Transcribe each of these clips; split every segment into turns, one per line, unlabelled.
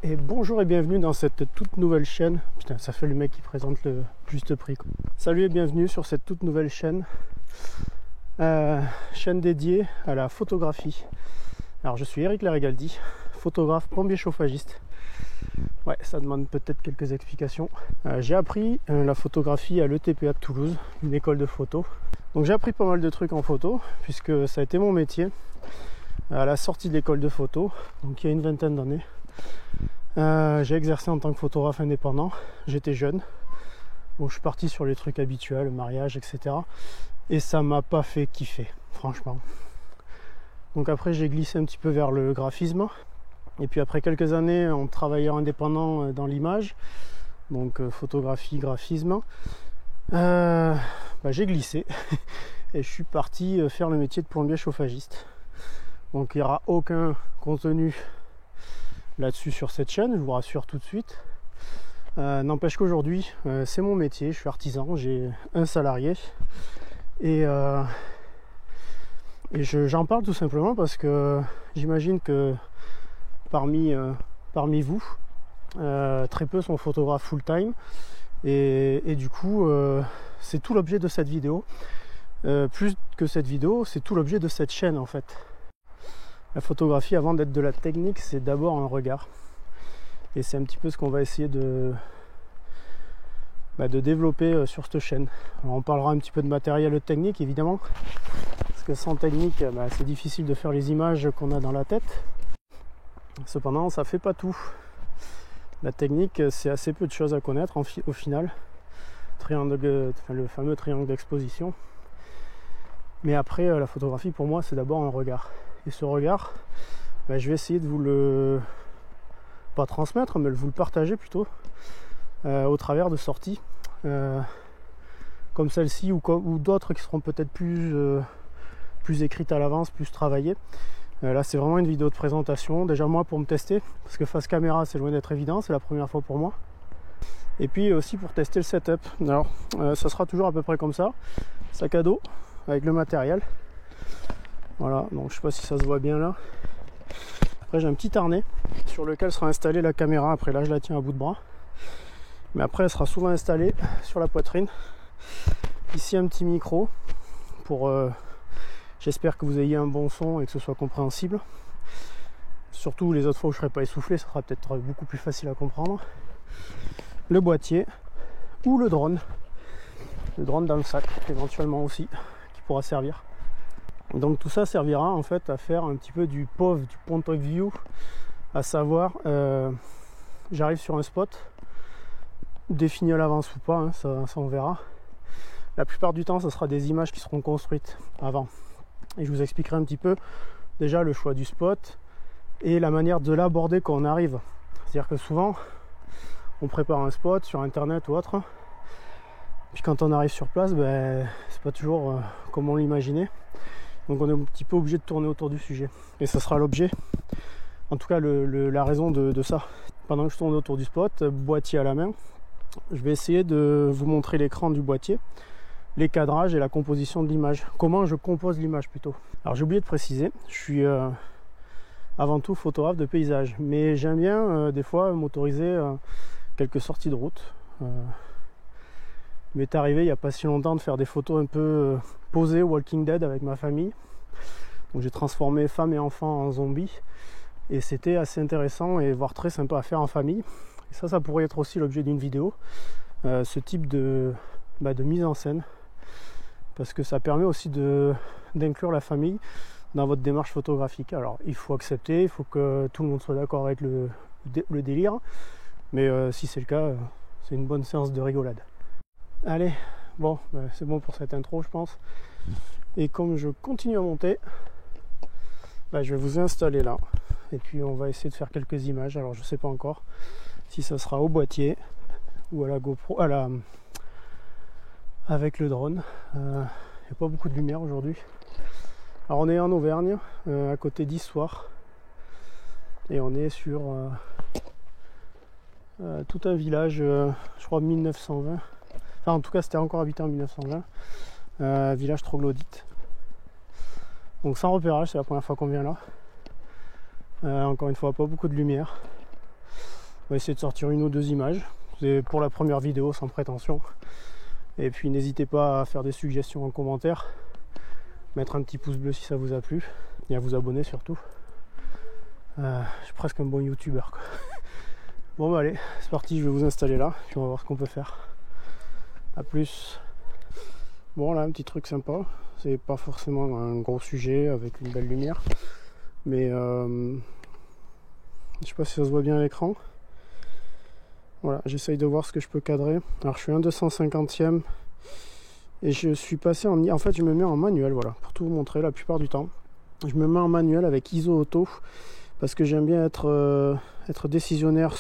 Et bonjour et bienvenue dans cette toute nouvelle chaîne. Putain, ça fait le mec qui présente le juste prix quoi. Salut et bienvenue sur cette toute nouvelle chaîne. Chaîne dédiée à la photographie. Alors je suis Eric Larigaldi, photographe plombier chauffagiste. Ouais, ça demande peut-être quelques explications. J'ai appris la photographie à l'ETPA de Toulouse, une école de photo. Donc j'ai appris pas mal de trucs en photo, puisque ça a été mon métier à la sortie de l'école de photo, donc il y a une vingtaine d'années. J'ai exercé en tant que photographe indépendant, j'étais jeune, donc je suis parti sur les trucs habituels, le mariage, etc. Et ça m'a pas fait kiffer, franchement. Donc après j'ai glissé un petit peu vers le graphisme, et puis après quelques années en travailleur indépendant dans l'image, donc photographie, graphisme, j'ai glissé et je suis parti faire le métier de plombier chauffagiste. Donc il n'y aura aucun contenu là-dessus sur cette chaîne, je vous rassure tout de suite. N'empêche qu'aujourd'hui, c'est mon métier, je suis artisan, j'ai un salarié et j'en parle tout simplement parce que j'imagine que parmi vous, très peu sont photographes full-time et du coup, c'est tout l'objet de cette vidéo. Plus que cette vidéo, c'est tout l'objet de cette chaîne en fait. La photographie, avant d'être de la technique, c'est d'abord un regard. Et c'est un petit peu ce qu'on va essayer de développer sur cette chaîne. Alors on parlera un petit peu de matériel technique, évidemment. Parce que sans technique, c'est difficile de faire les images qu'on a dans la tête. Cependant, ça fait pas tout. La technique, c'est assez peu de choses à connaître au final. Le fameux triangle d'exposition. Mais après, la photographie, pour moi, c'est d'abord un regard. Et ce regard, je vais essayer de vous le pas transmettre, mais de vous le partager plutôt au travers de sorties comme celle-ci ou d'autres qui seront peut-être plus écrites à l'avance, plus travaillées. Là c'est vraiment une vidéo de présentation, déjà moi pour me tester, parce que face caméra c'est loin d'être évident, c'est la première fois pour moi. Et puis aussi pour tester le setup. Alors ça sera toujours à peu près comme ça, sac à dos avec le matériel. Voilà, donc je sais pas si ça se voit bien là. Après j'ai un petit harnais sur lequel sera installée la caméra. Après là je la tiens à bout de bras. Mais après elle sera souvent installée sur la poitrine. Ici un petit micro pour j'espère que vous ayez un bon son et que ce soit compréhensible. Surtout les autres fois où je ne serai pas essoufflé, ça sera peut-être beaucoup plus facile à comprendre. Le boîtier ou le drone. Le drone dans le sac éventuellement aussi qui pourra servir. Donc tout ça servira en fait à faire un petit peu du POV, du point of view, à savoir j'arrive sur un spot, défini à l'avance ou pas, hein, ça on verra. La plupart du temps ça sera des images qui seront construites avant. Et je vous expliquerai un petit peu déjà le choix du spot et la manière de l'aborder quand on arrive. C'est-à-dire que souvent on prépare un spot sur internet ou autre, puis quand on arrive sur place, c'est pas toujours comme on l'imaginait. Donc on est un petit peu obligé de tourner autour du sujet. Et ça sera l'objet, en tout cas la raison de ça. Pendant que je tourne autour du spot, boîtier à la main, je vais essayer de vous montrer l'écran du boîtier, les cadrages et la composition de l'image. Comment je compose l'image plutôt. Alors j'ai oublié de préciser, je suis avant tout photographe de paysage. Mais j'aime bien des fois m'autoriser quelques sorties de route. Il m'est arrivé il n'y a pas si longtemps de faire des photos un peu posées Walking Dead avec ma famille. Donc j'ai transformé femme et enfant en zombies et c'était assez intéressant et voire très sympa à faire en famille. Et ça pourrait être aussi l'objet d'une vidéo, ce type de mise en scène, parce que ça permet aussi d'inclure la famille dans votre démarche photographique. Alors il faut accepter, il faut que tout le monde soit d'accord avec le délire, mais si c'est le cas, c'est une bonne séance de rigolade. Allez, bon, c'est bon pour cette intro je pense. Et comme je continue à monter, je vais vous installer là. Et puis on va essayer de faire quelques images. Alors je sais pas encore si ça sera au boîtier ou à la GoPro, avec le drone. Il n'y a pas beaucoup de lumière aujourd'hui. Alors on est en Auvergne, à côté d'Issoire. Et on est sur tout un village, je crois 1920. Enfin, en tout cas, c'était encore habité en 1920. Village troglodyte. Donc sans repérage, c'est la première fois qu'on vient là. Encore une fois, pas beaucoup de lumière. va essayer de sortir une ou deux images. C'est pour la première vidéo sans prétention. Et puis n'hésitez pas à faire des suggestions en commentaire, mettre un petit pouce bleu si ça vous a plu, et à vous abonner surtout. Je suis presque un bon youtubeur quoi. Bon bah allez, c'est parti, je vais vous installer là, puis on va voir ce qu'on peut faire. A plus. Bon là, un petit truc sympa, c'est pas forcément un gros sujet avec une belle lumière, mais je sais pas si ça se voit bien à l'écran. Voilà, j'essaye de voir ce que je peux cadrer. Alors je suis 1/250e et je suis passé en fait je me mets en manuel, voilà, pour tout vous montrer la plupart du temps. Je me mets en manuel avec ISO auto parce que j'aime bien être décisionnaire,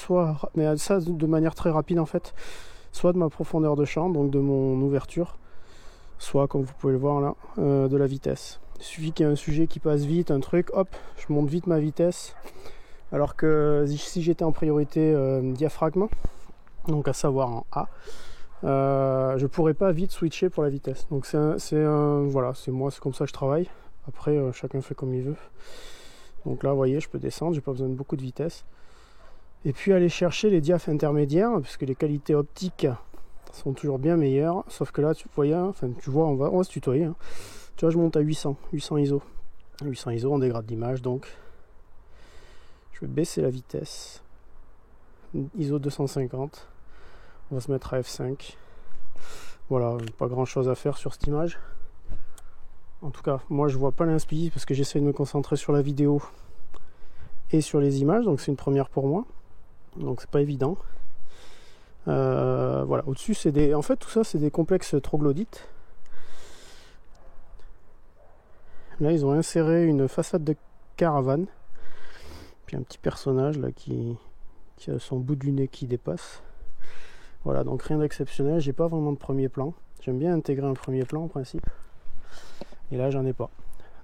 mais ça de manière très rapide en fait, soit de ma profondeur de champ, donc de mon ouverture, soit comme vous pouvez le voir là, de la vitesse. Il suffit qu'il y ait un sujet qui passe vite, un truc, hop, je monte vite ma vitesse. Alors que si j'étais en priorité diaphragme, donc à savoir en A, je pourrais pas vite switcher pour la vitesse. Donc voilà, c'est moi, c'est comme ça que je travaille. Après, chacun fait comme il veut. Donc là, vous voyez, je peux descendre, j'ai pas besoin de beaucoup de vitesse. Et puis aller chercher les diaph intermédiaires, parce que les qualités optiques sont toujours bien meilleures. Sauf que là, tu vois, on va se tutoyer. Hein. Tu vois, je monte à 800 ISO. 800 ISO, on dégrade l'image, donc je vais baisser la vitesse. ISO 250. On va se mettre à F5. Voilà, pas grand chose à faire sur cette image. En tout cas, moi je vois pas l'inspi parce que j'essaie de me concentrer sur la vidéo et sur les images, donc c'est une première pour moi. Donc c'est pas évident. Voilà, au-dessus c'est des. En fait tout ça c'est des complexes troglodytes. Là ils ont inséré une façade de caravane. Puis un petit personnage là qui a son bout du nez qui dépasse. Voilà, donc rien d'exceptionnel, j'ai pas vraiment de premier plan. J'aime bien intégrer un premier plan en principe. Et là j'en ai pas.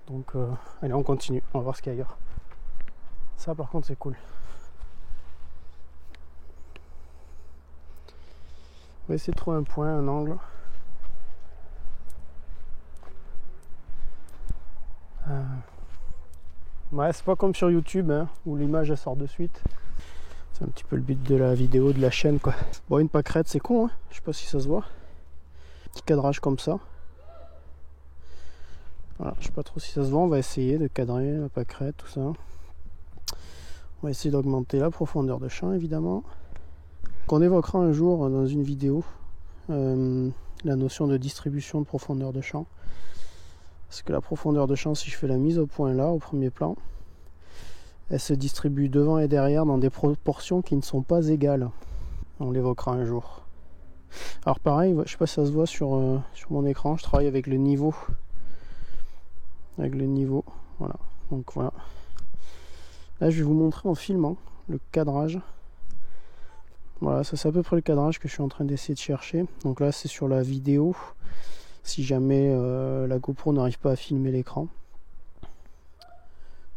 Donc allez, on continue, on va voir ce qu'il y a ailleurs. Ça par contre c'est cool. On va essayer de trouver un point, un angle. Ouais, c'est pas comme sur YouTube hein, où l'image elle sort de suite. C'est un petit peu le but de la vidéo, de la chaîne quoi. Bon, une pâquerette c'est con, hein, je sais pas si ça se voit. Petit cadrage comme ça. Voilà, je sais pas trop si ça se voit, on va essayer de cadrer la pâquerette, tout ça. On va essayer d'augmenter la profondeur de champ évidemment. On évoquera un jour dans une vidéo la notion de distribution de profondeur de champ. Parce que la profondeur de champ, si je fais la mise au point là, au premier plan, elle se distribue devant et derrière dans des proportions qui ne sont pas égales. On l'évoquera un jour. Alors pareil, je sais pas si ça se voit sur mon écran, je travaille avec le niveau. Voilà. Donc voilà. Là je vais vous montrer en filmant le cadrage. Voilà, ça c'est à peu près le cadrage que je suis en train d'essayer de chercher. Donc là c'est sur la vidéo. Si jamais la GoPro n'arrive pas à filmer l'écran,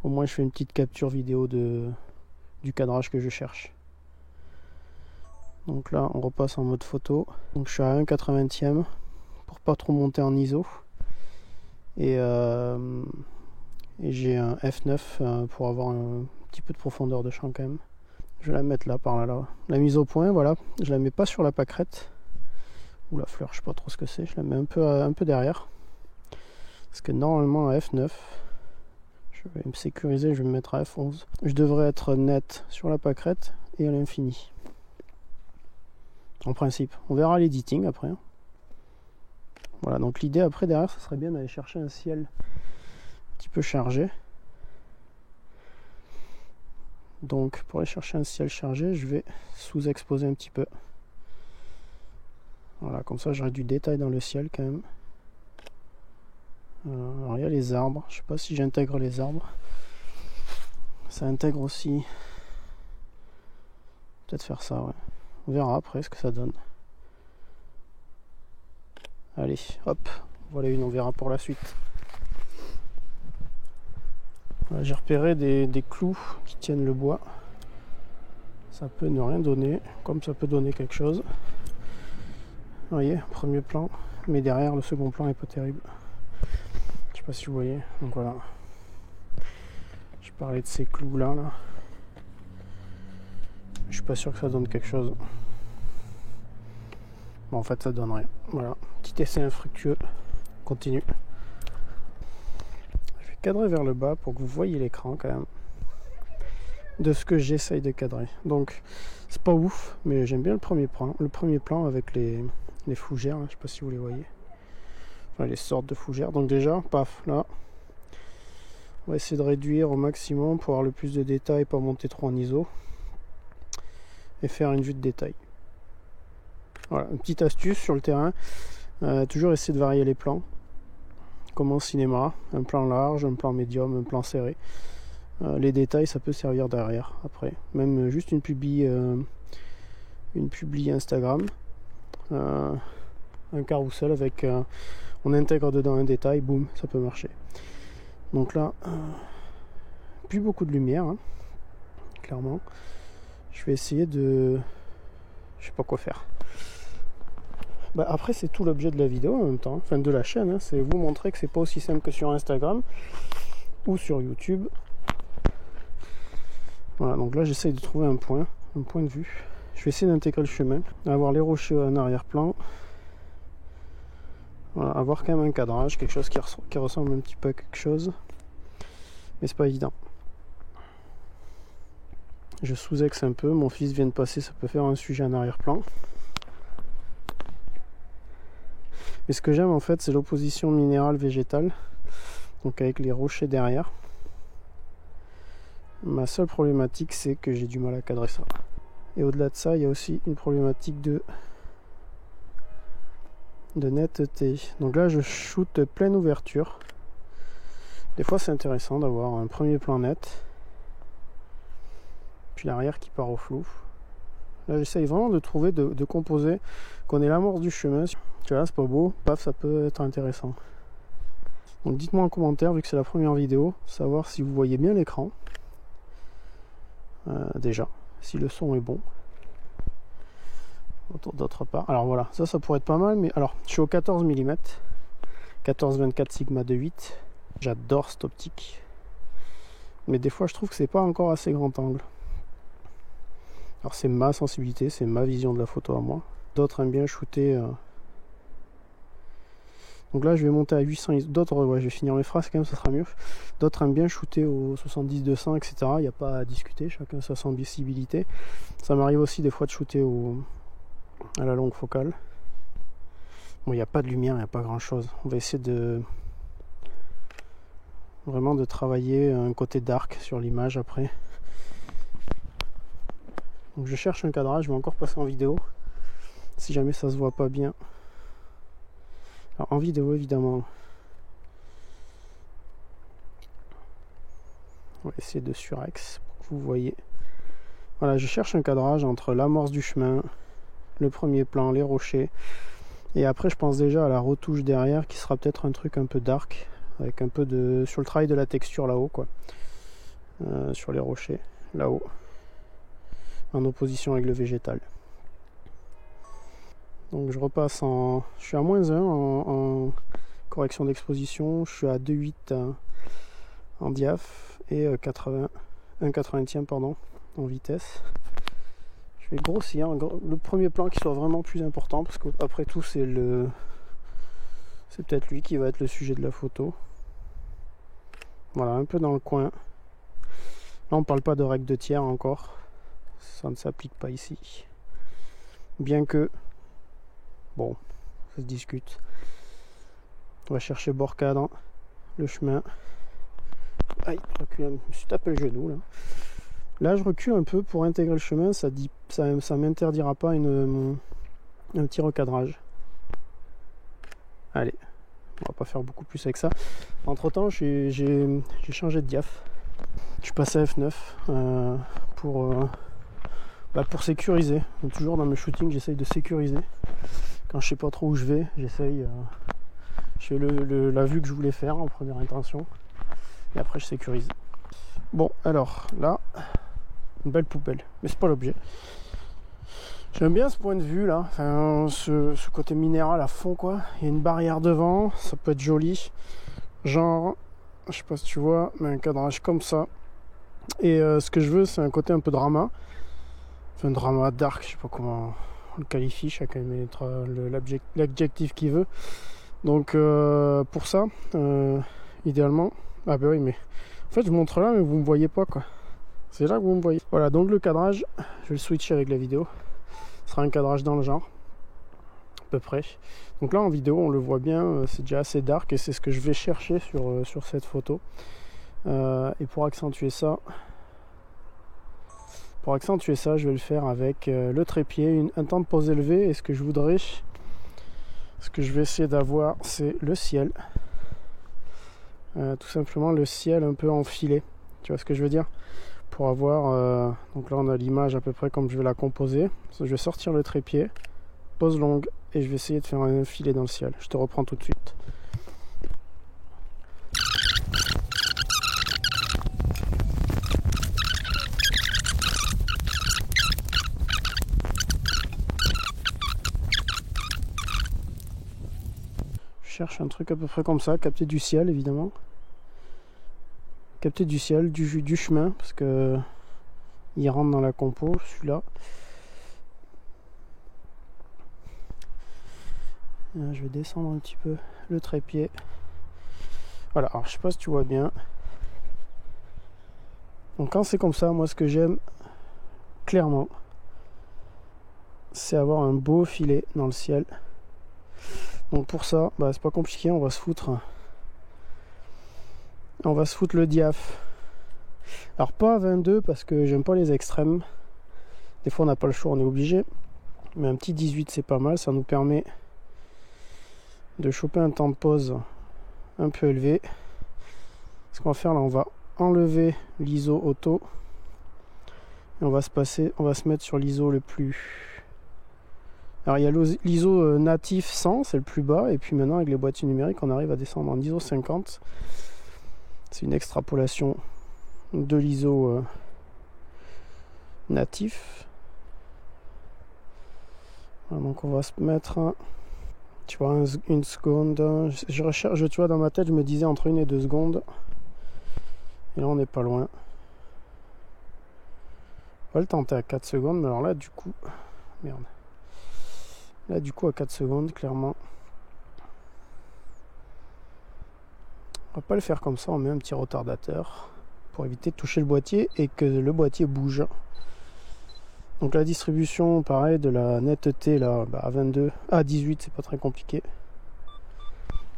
au moins je fais une petite capture vidéo du cadrage que je cherche. Donc là on repasse en mode photo. Donc je suis à 1/80e pour pas trop monter en ISO. Et j'ai un F9 pour avoir un petit peu de profondeur de champ quand même. Je vais la mettre là, par là. La mise au point, voilà. Je la mets pas sur la pâquerette. Ou la fleur, je sais pas trop ce que c'est. Je la mets un peu derrière. Parce que normalement à F9, je vais me sécuriser, je vais me mettre à F11. Je devrais être net sur la pâquerette et à l'infini. En principe. On verra l'editing après. Hein. Voilà, donc l'idée après derrière, ce serait bien d'aller chercher un ciel un petit peu chargé. Donc pour aller chercher un ciel chargé, je vais sous-exposer un petit peu. Voilà, comme ça j'aurai du détail dans le ciel quand même. Alors il y a les arbres, je sais pas si j'intègre les arbres. Ça intègre aussi. Peut-être faire ça, ouais. On verra après ce que ça donne. Allez, hop, voilà une, on verra pour la suite. Voilà, j'ai repéré des clous qui tiennent le bois. Ça peut ne rien donner, comme ça peut donner quelque chose. Vous voyez, premier plan, mais derrière le second plan est pas terrible. Je sais pas si vous voyez, donc voilà. Je parlais de ces clous là. Je suis pas sûr que ça donne quelque chose. Bon, en fait ça donne rien. Voilà, petit essai infructueux. Continue. Je vais cadrer vers le bas pour que vous voyez l'écran quand même de ce que j'essaye de cadrer. Donc c'est pas ouf, mais j'aime bien le premier plan avec les fougères, hein, je sais pas si vous les voyez. Enfin, les sortes de fougères. Donc déjà, paf, là. On va essayer de réduire au maximum pour avoir le plus de détails, pas monter trop en ISO. Et faire une vue de détail. Voilà, une petite astuce sur le terrain. Toujours essayer de varier les plans. Comme en cinéma, un plan large, un plan médium, un plan serré. Les détails, ça peut servir derrière, après. Même juste une publi Instagram. Un carrousel avec... on intègre dedans un détail, boum, ça peut marcher. Donc là, plus beaucoup de lumière, hein, clairement. Je vais essayer de... Je sais pas quoi faire. Bah après, c'est tout l'objet de la vidéo en même temps, enfin de la chaîne, hein, c'est vous montrer que c'est pas aussi simple que sur Instagram ou sur YouTube. Voilà, donc là j'essaye de trouver un point de vue. Je vais essayer d'intégrer le chemin, avoir les rochers en arrière-plan. Voilà, avoir quand même un cadrage, quelque chose qui ressemble un petit peu à quelque chose. Mais c'est pas évident. Je sous-axe un peu, mon fils vient de passer, ça peut faire un sujet en arrière-plan. Mais ce que j'aime en fait, c'est l'opposition minérale-végétale. Donc avec les rochers derrière. Ma seule problématique, c'est que j'ai du mal à cadrer ça. Et au-delà de ça, il y a aussi une problématique de netteté. Donc là, je shoote pleine ouverture. Des fois, c'est intéressant d'avoir un premier plan net. Puis l'arrière qui part au flou. Là, j'essaye vraiment de trouver, de composer, qu'on ait l'amorce du chemin. Tu vois, c'est pas beau, paf, ça peut être intéressant. Donc dites-moi en commentaire, vu que c'est la première vidéo, savoir si vous voyez bien l'écran. Déjà, si le son est bon. D'autre part, alors voilà, ça pourrait être pas mal, mais alors, je suis au 14 mm, 14-24 Sigma 2.8. J'adore cette optique. Mais des fois, je trouve que c'est pas encore assez grand angle. Alors c'est ma sensibilité, c'est ma vision de la photo à moi. D'autres aiment bien shooter. Donc là je vais monter à 800 ISO. D'autres, ouais, je vais finir mes phrases quand même, ça sera mieux. D'autres aiment bien shooter au 70-200, etc. Il n'y a pas à discuter, chacun sa sensibilité. Ça m'arrive aussi des fois de shooter à la longue focale. Bon, il n'y a pas de lumière, il n'y a pas grand chose. On va essayer vraiment de travailler un côté dark sur l'image après. Donc je cherche un cadrage, je vais encore passer en vidéo si jamais ça se voit pas bien. Alors en vidéo évidemment, on va essayer de surex pour que vous voyez. Voilà, je cherche un cadrage entre l'amorce du chemin, le premier plan, les rochers, et après je pense déjà à la retouche derrière qui sera peut-être un truc un peu dark avec un peu de sur le travail de la texture là-haut quoi, sur les rochers là-haut, en opposition avec le végétal. Donc je repasse je suis à -1 en correction d'exposition, je suis à 2.8 en diaph et 1/80 pardon en vitesse. Je vais grossir le premier plan qui soit vraiment plus important parce qu'après tout c'est peut-être lui qui va être le sujet de la photo. Voilà, un peu dans le coin. Là on parle pas de règle de tiers encore, ça ne s'applique pas ici, bien que bon, ça se discute. On va chercher bord cadre, le chemin. Aïe, je me suis tapé le genou là. Là je recule un peu pour intégrer le chemin, ça m'interdira pas un petit recadrage. Allez, on va pas faire beaucoup plus avec ça. Entre temps j'ai changé de diaph. Je suis passé à f9 pour sécuriser. Donc, toujours dans mes shootings j'essaye de sécuriser. Quand je sais pas trop où je vais, j'essaye. Je fais la vue que je voulais faire en première intention. Et après je sécurise. Bon alors là, une belle poubelle. Mais c'est pas l'objet. J'aime bien ce point de vue là. Enfin, ce côté minéral à fond quoi. Il y a une barrière devant, ça peut être joli. Genre, je sais pas si tu vois, mais un cadrage comme ça. Et ce que je veux c'est un côté un peu drama. Enfin, drama dark, je sais pas comment on le qualifie, chacun mettra l'adjectif qu'il veut. Donc pour ça, idéalement, ah bah oui, mais en fait je montre là mais vous me voyez pas quoi. C'est là que vous me voyez. Voilà, donc le cadrage, je vais le switcher avec la vidéo. Ce sera un cadrage dans le genre, à peu près. Donc là en vidéo on le voit bien, c'est déjà assez dark et c'est ce que je vais chercher sur cette photo. Et pour accentuer ça, je vais le faire avec le trépied, un temps de pause élevé. Et ce que je voudrais, ce que je vais essayer d'avoir, c'est le ciel. Tout simplement le ciel un peu enfilé. Tu vois ce que je veux dire? Pour avoir... donc là on a l'image à peu près comme je vais la composer. Je vais sortir le trépied, pause longue, et je vais essayer de faire un filet dans le ciel. Je te reprends tout de suite. Je cherche un truc à peu près comme ça, capter du ciel évidemment. Capter du ciel, du chemin, parce que il rentre dans la compo, celui-là. Je vais descendre un petit peu le trépied. Voilà, alors je sais pas si tu vois bien. Donc quand c'est comme ça, moi ce que j'aime clairement, c'est avoir un beau filet dans le ciel. Donc pour ça, bah, c'est pas compliqué, on va se foutre le diaph. Alors pas à 22 parce que j'aime pas les extrêmes. Des fois on n'a pas le choix, on est obligé. Mais un petit 18 c'est pas mal, ça nous permet de choper un temps de pause un peu élevé. Ce qu'on va faire là, on va enlever l'ISO auto et on va se mettre sur l'ISO le plus... Alors il y a l'ISO natif 100, c'est le plus bas, et puis maintenant avec les boîtiers numériques on arrive à descendre en ISO 50. C'est une extrapolation de l'ISO natif. Voilà, donc on va se mettre, tu vois, une seconde. Je recherche, tu vois, dans ma tête je me disais entre 1 et 2 secondes. Et là on n'est pas loin. On va le tenter à 4 secondes, mais alors là du coup... Merde. Là du coup à 4 secondes, clairement. On va pas le faire comme ça, on met un petit retardateur pour éviter de toucher le boîtier et que le boîtier bouge. Donc la distribution, pareil, de la netteté là, bah, à 22, à 18, c'est pas très compliqué.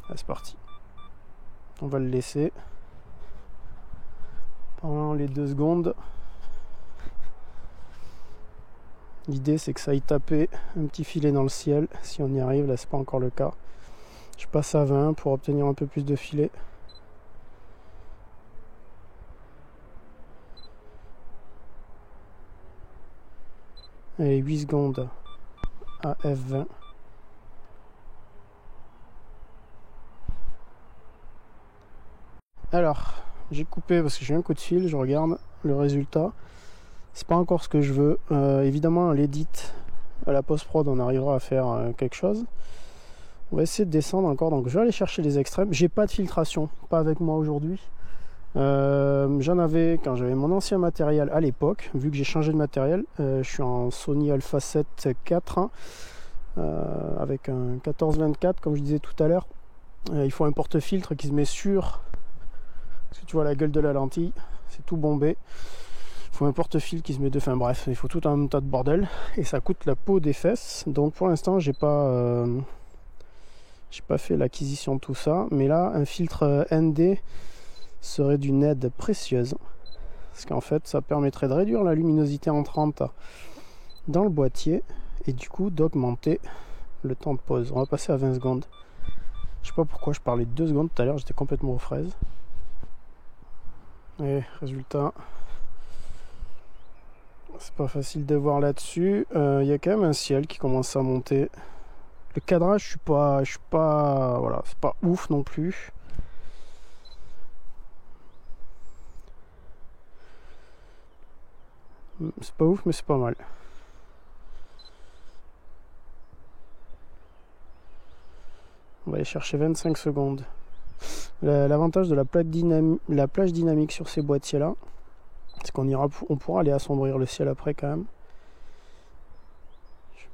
Là c'est parti. On va le laisser pendant les 2 secondes. L'idée c'est que ça aille taper un petit filet dans le ciel. Si on y arrive, là c'est pas encore le cas. Je passe à 20 pour obtenir un peu plus de filet. Et 8 secondes à F20. Alors, j'ai coupé parce que j'ai un coup de fil, je regarde le résultat. C'est pas encore ce que je veux. Évidemment, à l'édit, à la post-prod, on arrivera à faire quelque chose. On va essayer de descendre encore. Donc, je vais aller chercher les extrêmes. J'ai pas de filtration, pas avec moi aujourd'hui. J'en avais quand j'avais mon ancien matériel à l'époque. Vu que j'ai changé de matériel, je suis en Sony Alpha 7 IV avec un 14-24 comme je disais tout à l'heure. Il faut un porte-filtre qui se met sur, parce que tu vois la gueule de la lentille, c'est tout bombé. Il faut un porte-filtre qui se met de, enfin bref, il faut tout un tas de bordel et ça coûte la peau des fesses. Donc pour l'instant j'ai pas fait l'acquisition de tout ça, mais là un filtre ND serait d'une aide précieuse, parce qu'en fait ça permettrait de réduire la luminosité entrante dans le boîtier et du coup d'augmenter le temps de pause. On va passer à 20 secondes. Je sais pas pourquoi je parlais de 2 secondes tout à l'heure, j'étais complètement aux fraises. Et résultat, c'est pas facile de voir là-dessus. Il y a quand même un ciel qui commence à monter. Le cadrage, je suis pas voilà, c'est pas ouf non plus. C'est pas ouf, mais c'est pas mal. On va aller chercher 25 secondes. L'avantage de la plage dynamique sur ces boîtiers là, c'est qu'on pourra aller assombrir le ciel après quand même.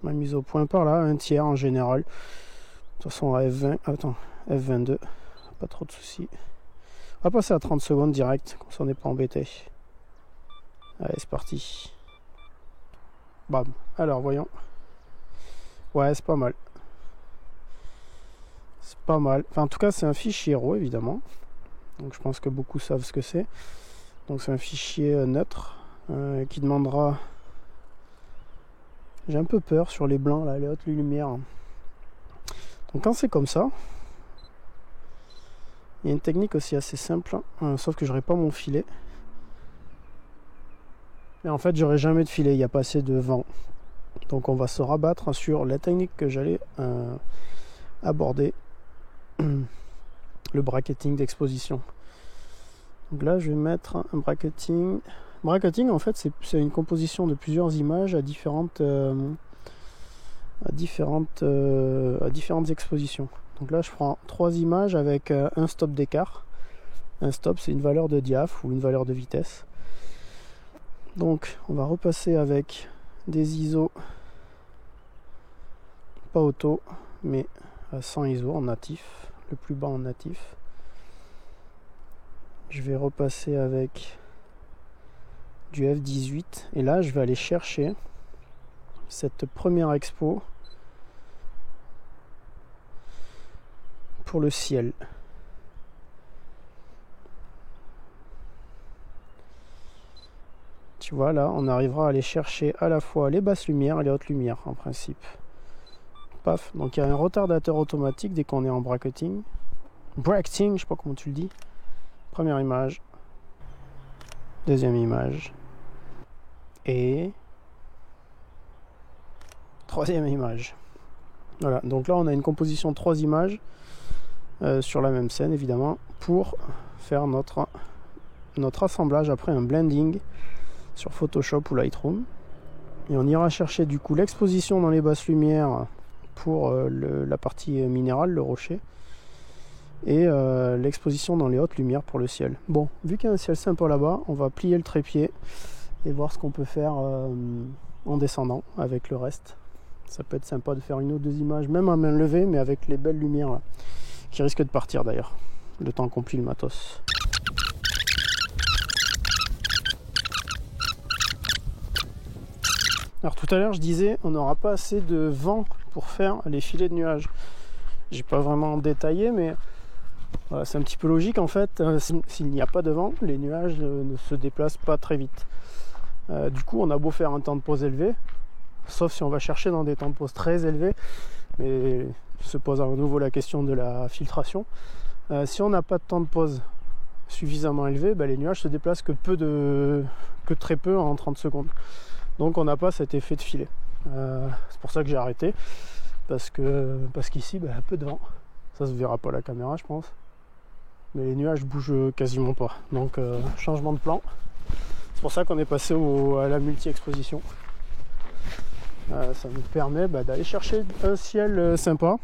Ma mise au point par là, 1/3 en général. De toute façon à F20, attends, F22, pas trop de soucis. On va passer à 30 secondes direct, comme ça on n'est pas embêté. Allez, c'est parti. Bam. Alors, voyons. Ouais, c'est pas mal. C'est pas mal. Enfin, en tout cas, c'est un fichier RAW, évidemment. Donc, je pense que beaucoup savent ce que c'est. Donc, c'est un fichier neutre qui demandera... J'ai un peu peur sur les blancs, là, les hautes lumières. Donc, quand c'est comme ça, il y a une technique aussi assez simple, sauf que j'aurai pas mon filet. Et en fait, j'aurai jamais de filet, il n'y a pas assez de vent. Donc, on va se rabattre sur la technique que j'allais aborder, le bracketing d'exposition. Donc là, je vais mettre un bracketing. Bracketing, en fait, c'est une composition de plusieurs images à différentes expositions. Donc là, je prends 3 images avec un stop d'écart. Un stop, c'est une valeur de diaph ou une valeur de vitesse. Donc, on va repasser avec des ISO, pas auto, mais à 100 ISO en natif, le plus bas en natif. Je vais repasser avec du F18 et là, je vais aller chercher cette première expo pour le ciel. Tu vois, là, on arrivera à aller chercher à la fois les basses lumières et les hautes lumières, en principe. Paf. Donc, il y a un retardateur automatique dès qu'on est en bracketing. Bracketing, je sais pas comment tu le dis. Première image. Deuxième image. Et... troisième image. Voilà. Donc là, on a une composition de 3 images sur la même scène, évidemment, pour faire notre assemblage après un blending sur Photoshop ou Lightroom. Et on ira chercher du coup l'exposition dans les basses lumières pour la partie minérale, le rocher, et l'exposition dans les hautes lumières pour le ciel. Bon, vu qu'il y a un ciel sympa là-bas, on va plier le trépied et voir ce qu'on peut faire en descendant avec le reste. Ça peut être sympa de faire une ou 2 images, même à main levée, mais avec les belles lumières là, qui risquent de partir d'ailleurs, le temps qu'on plie le matos. Alors tout à l'heure je disais on n'aura pas assez de vent pour faire les filets de nuages. J'ai pas vraiment détaillé, mais c'est un petit peu logique en fait. S'il n'y a pas de vent, les nuages ne se déplacent pas très vite. Du coup on a beau faire un temps de pause élevé, sauf si on va chercher dans des temps de pause très élevés, mais se pose à nouveau la question de la filtration. Si on n'a pas de temps de pause suffisamment élevé, les nuages se déplacent que très peu en 30 secondes. Donc on n'a pas cet effet de filet. C'est pour ça que j'ai arrêté, parce qu'ici, peu de vent. Ça se verra pas à la caméra, je pense. Mais les nuages bougent quasiment pas. Donc changement de plan. C'est pour ça qu'on est passé à la multi-exposition. Ça nous permet d'aller chercher un ciel sympa,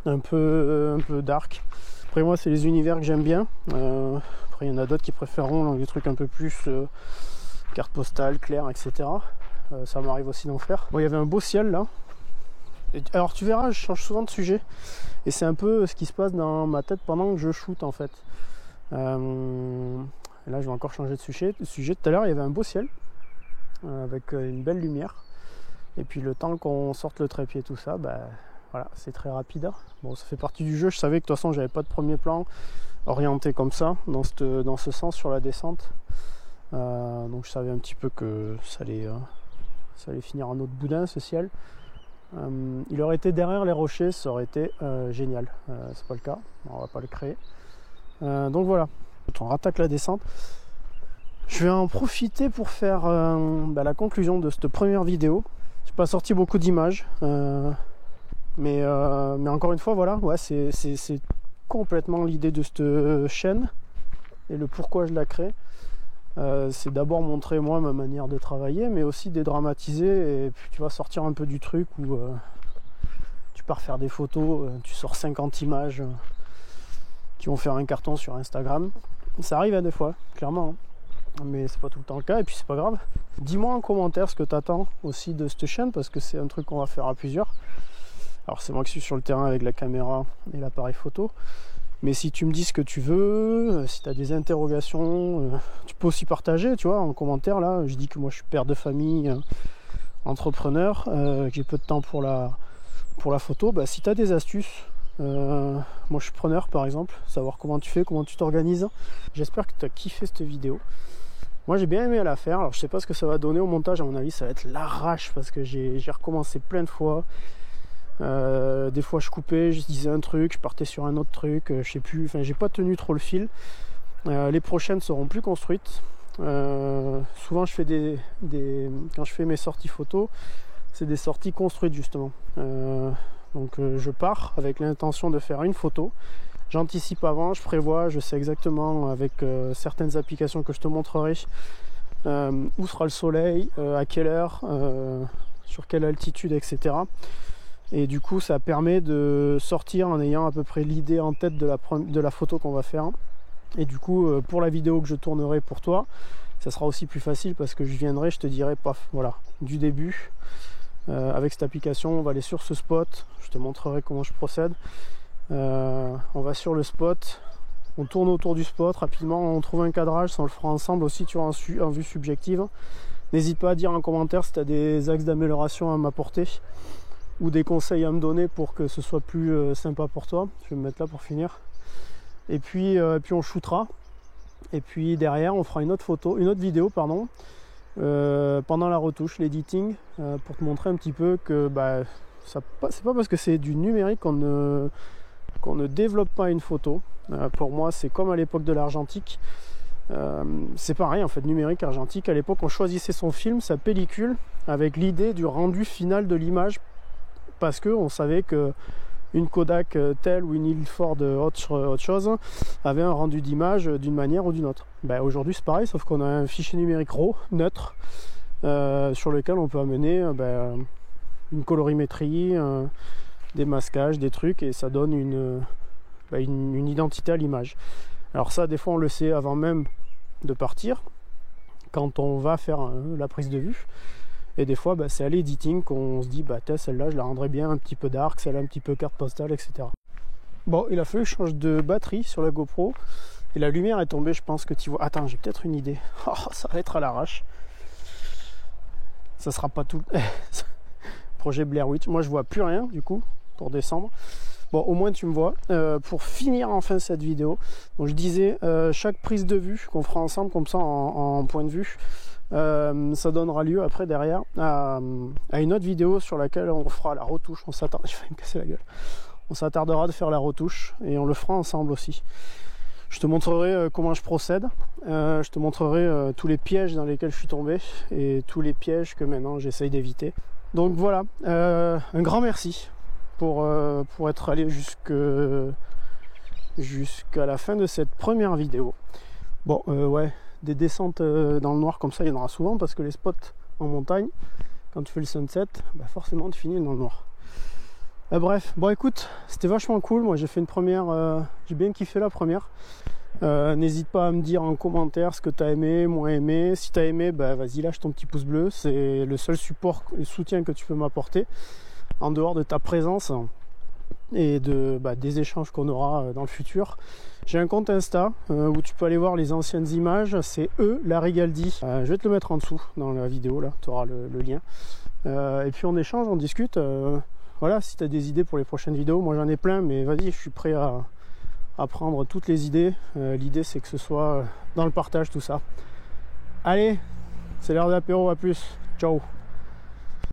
un peu dark. Après moi, c'est les univers que j'aime bien. Après il y en a d'autres qui préféreront des trucs un peu plus carte postale, claire, etc. Ça m'arrive aussi d'en faire. Bon, il y avait un beau ciel là. Alors tu verras, je change souvent de sujet. Et c'est un peu ce qui se passe dans ma tête pendant que je shoot en fait. Et là je vais encore changer de sujet. Tout à l'heure il y avait un beau ciel avec une belle lumière. Et puis le temps qu'on sorte le trépied, tout ça, voilà, c'est très rapide. Bon, ça fait partie du jeu. Je savais que de toute façon j'avais pas de premier plan orienté comme ça, dans ce sens sur la descente. Donc je savais un petit peu que ça allait finir en autre boudin ce ciel. Il aurait été derrière les rochers, ça aurait été génial. C'est pas le cas, on va pas le créer. Donc voilà, on rattaque la descente. Je vais en profiter pour faire la conclusion de cette première vidéo. J'ai pas sorti beaucoup d'images, mais encore une fois, voilà, ouais, c'est complètement l'idée de cette chaîne et le pourquoi je la crée. C'est d'abord montrer moi ma manière de travailler, mais aussi dédramatiser, et puis tu vas sortir un peu du truc où tu pars faire des photos, tu sors 50 images qui vont faire un carton sur Instagram. Ça arrive à des fois, clairement. mais c'est pas tout le temps le cas, et puis c'est pas grave. Dis-moi en commentaire ce que tu attends aussi de cette chaîne, parce que c'est un truc qu'on va faire à plusieurs. Alors c'est moi qui suis sur le terrain avec la caméra et l'appareil photo, mais si tu me dis ce que tu veux, si tu as des interrogations, tu peux aussi partager, tu vois, en commentaire. Là je dis que moi je suis père de famille, entrepreneur, que j'ai peu de temps pour la photo. Bah, si tu as des astuces, moi je suis preneur, par exemple, savoir comment tu fais, comment tu t'organises. J'espère que tu as kiffé cette vidéo. Moi j'ai bien aimé la faire. Alors je sais pas ce que ça va donner au montage, à mon avis ça va être l'arrache, parce que j'ai recommencé plein de fois. Des fois je coupais, je disais un truc, je partais sur un autre truc, je sais plus, enfin j'ai pas tenu trop le fil. Les prochaines seront plus construites. Souvent je fais quand je fais mes sorties photos, c'est des sorties construites justement. Donc je pars avec l'intention de faire une photo. J'anticipe avant, je prévois, je sais exactement avec certaines applications que je te montrerai où sera le soleil, à quelle heure, sur quelle altitude, etc. Et du coup ça permet de sortir en ayant à peu près l'idée en tête de la photo qu'on va faire. Et du coup pour la vidéo que je tournerai pour toi, ça sera aussi plus facile, parce que je viendrai, je te dirai paf, voilà, du début. Avec cette application on va aller sur ce spot, je te montrerai comment je procède. On va sur le spot, on tourne autour du spot rapidement, on trouve un cadrage, ça on le fera ensemble aussi, tu vois, en vue subjective. N'hésite pas à dire en commentaire si tu as des axes d'amélioration à m'apporter ou des conseils à me donner pour que ce soit plus sympa pour toi. Je vais me mettre là pour finir. Et puis on shootera, et puis derrière on fera une autre vidéo pardon, pendant la retouche, l'editing, pour te montrer un petit peu que c'est pas parce que c'est du numérique qu'on ne développe pas une photo. Pour moi c'est comme à l'époque de l'argentique, c'est pareil en fait, numérique, argentique. À l'époque on choisissait son film, sa pellicule, avec l'idée du rendu final de l'image, parce que on savait que une Kodak telle ou une Ilford autre chose avait un rendu d'image d'une manière ou d'une autre. Aujourd'hui c'est pareil, sauf qu'on a un fichier numérique RAW, neutre, sur lequel on peut amener une colorimétrie, des masquages, des trucs, et ça donne une identité à l'image. Alors ça des fois on le sait avant même de partir, quand on va faire la prise de vue. Et des fois, c'est à l'editing qu'on se dit, celle-là, je la rendrais bien un petit peu dark, celle-là un petit peu carte postale, etc. Bon, il a fallu que je change de batterie sur la GoPro. Et la lumière est tombée, je pense que tu vois. Attends, j'ai peut-être une idée. Oh, ça va être à l'arrache. Ça sera pas tout. Projet Blair Witch. Moi, je vois plus rien, du coup, pour descendre. Bon, au moins, tu me vois. Pour finir enfin cette vidéo, donc je disais, chaque prise de vue qu'on fera ensemble, comme ça, en point de vue, ça donnera lieu après derrière à une autre vidéo sur laquelle on fera la retouche. Je vais me casser la gueule. On s'attardera de faire la retouche et on le fera ensemble aussi. Je te montrerai comment je procède, je te montrerai tous les pièges dans lesquels je suis tombé et tous les pièges que maintenant j'essaye d'éviter. Donc voilà, un grand merci pour être allé jusqu'à la fin de cette première vidéo. Bon, ouais, des descentes dans le noir comme ça, il y en aura souvent, parce que les spots en montagne, quand tu fais le sunset, forcément tu finis dans le noir. Bref, bon écoute, c'était vachement cool. Moi j'ai fait une première, j'ai bien kiffé la première. N'hésite pas à me dire en commentaire ce que tu as aimé, moins aimé. Si tu as aimé, vas-y, lâche ton petit pouce bleu, c'est le seul support et soutien que tu peux m'apporter en dehors de ta présence et des échanges qu'on aura dans le futur. J'ai un compte Insta où tu peux aller voir les anciennes images, c'est Larigaldi. Je vais te le mettre en dessous dans la vidéo, là tu auras le lien. Et puis on échange, on discute. Voilà, si tu as des idées pour les prochaines vidéos, moi j'en ai plein, mais vas-y, je suis prêt à prendre toutes les idées. L'idée c'est que ce soit dans le partage tout ça. Allez, c'est l'heure de l'apéro, à plus, ciao.